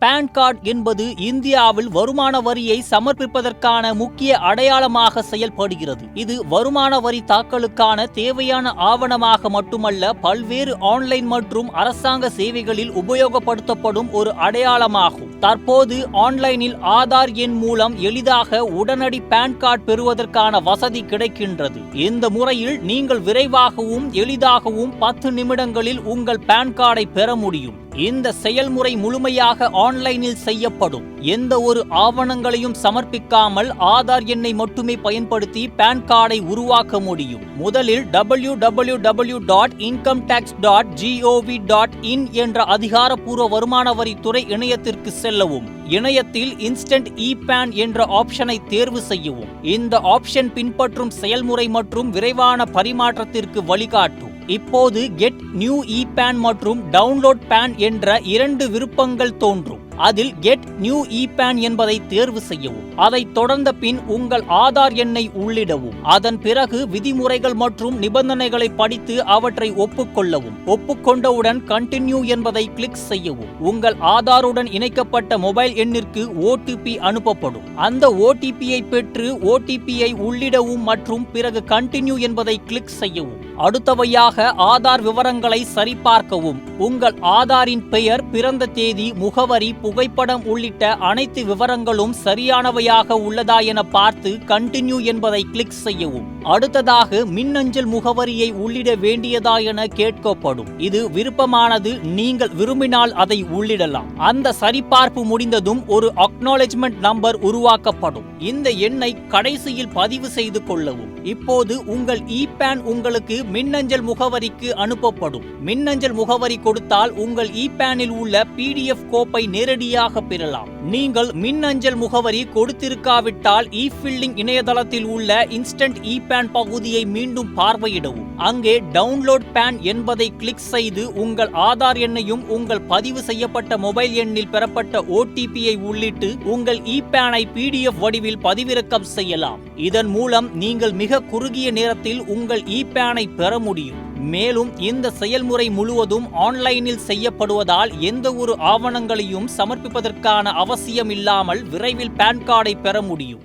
PAN card என்பது இந்தியாவில் வருமான வரியை சமர்ப்பிப்பதற்கான முக்கிய அடையாளமாக செயல்படுகிறது. இது வருமான வரி தாக்கலுக்கான தேவையான ஆவணமாக மட்டுமல்ல, பல்வேறு ஆன்லைன் மற்றும் அரசாங்க சேவைகளில் உபயோகப்படுத்தப்படும் ஒரு அடையாளமாகும். தற்போது ஆன்லைனில் ஆதார் எண் மூலம் எளிதாக உடனடி பான் கார்டு பெறுவதற்கான வசதி கிடைக்கின்றது. இந்த முறையில் நீங்கள் விரைவாகவும் எளிதாகவும் 10 நிமிடங்களில் உங்கள் பான் கார்டை பெற முடியும். இந்த செயல்முறை முழுமையாக ஆன்லைனில் செய்யப்படும். எந்த ஒரு ஆவணங்களையும் சமர்ப்பிக்காமல் ஆதார் எண்ணை மட்டுமே பயன்படுத்தி பான் கார்டை உருவாக்க முடியும். முதலில் www.incometax.gov.in என்ற அதிகாரப்பூர்வ வருமான வரித்துறை இணையத்திற்கு செல்லவும். இணையத்தில் இன்ஸ்டன்ட் இ-பான் என்ற ஆப்ஷனை தேர்வு செய்யவும். இந்த ஆப்ஷன் பின்பற்றும் செயல்முறை மற்றும் விரைவான பரிமாற்றத்திற்கு வழிகாட்டும். இப்போது கெட் நியூ இ-பான் மற்றும் டவுன்லோட் பான் என்ற 2 விருப்பங்கள் தோன்றும். அதில் கெட் நியூ இ-பான் என்பதை தேர்வு செய்யவும். அதைத் தொடர்ந்த பின் உங்கள் ஆதார் எண்ணை உள்ளிடவும். அதன் பிறகு விதிமுறைகள் மற்றும் நிபந்தனைகளை படித்து அவற்றை ஒப்புக்கொள்ளவும். ஒப்புக்கொண்டவுடன் கண்டினியூ என்பதை கிளிக் செய்யவும். உங்கள் ஆதாருடன் இணைக்கப்பட்ட மொபைல் எண்ணிற்கு OTP அனுப்பப்படும். அந்த OTP-யை பெற்று OTP-யை உள்ளிடவும் மற்றும் பிறகு கண்டினியூ என்பதை கிளிக் செய்யவும். அடுத்தவையாக ஆதார் விவரங்களை சரிபார்க்கவும். உங்கள் ஆதாரின் பெயர், பிறந்த தேதி, முகவரி, புகைப்படம் உள்ளிட்ட அனைத்து விவரங்களும் சரியானவையாக உள்ளதா என பார்த்து கண்டினியூ என்பதை கிளிக் செய்யவும். அடுத்ததாக மின்னஞ்சல் முகவரியை உள்ளிட வேண்டியதா என கேட்கப்படும். இது விருப்பமானது. நீங்கள் விரும்பினால் அதை உள்ளிடலாம். அந்த சரிபார்ப்பு முடிந்ததும் ஒரு அக்னாலெட்ஜ்மெண்ட் நம்பர் உருவாக்கப்படும். இந்த எண்ணை கடைசியில் பதிவு செய்து கொள்ளவும். இப்போது உங்கள் இ-பான் உங்களுக்கு மின்னஞ்சல் முகவரிக்கு அனுப்பப்படும். மின்னஞ்சல் முகவரி கொடுத்தால் உங்கள் இ-பானில் உள்ள PDF கோப்பை நேரடியாக பெறலாம். நீங்கள் மின்னஞ்சல் முகவரி கொடுத்திருக்காவிட்டால் இ-ஃபில்லிங் இணையதளத்தில் உள்ள இன்ஸ்டன்ட் இ-பான் பகுதியை மீண்டும் பார்வையிடவும். அங்கே டவுன்லோட் பான் என்பதை கிளிக் செய்து உங்கள் ஆதார் எண்ணையும் உங்கள் பதிவு செய்யப்பட்ட மொபைல் எண்ணில் பெறப்பட்ட OTP-யை உள்ளிட்டு உங்கள் இ-பானை PDF வடிவில் பதிவிறக்கம் செய்யலாம். இதன் மூலம் நீங்கள் மிக குறுகிய நேரத்தில் உங்கள் இ-பானை பெற முடியும். மேலும் இந்த செயல்முறை முழுவதும் ஆன்லைனில் செய்யப்படுவதால் எந்த ஒரு ஆவணங்களையும் சமர்ப்பிப்பதற்கான அவசியம் இல்லாமல் விரைவில் பான் கார்டை பெற முடியும்.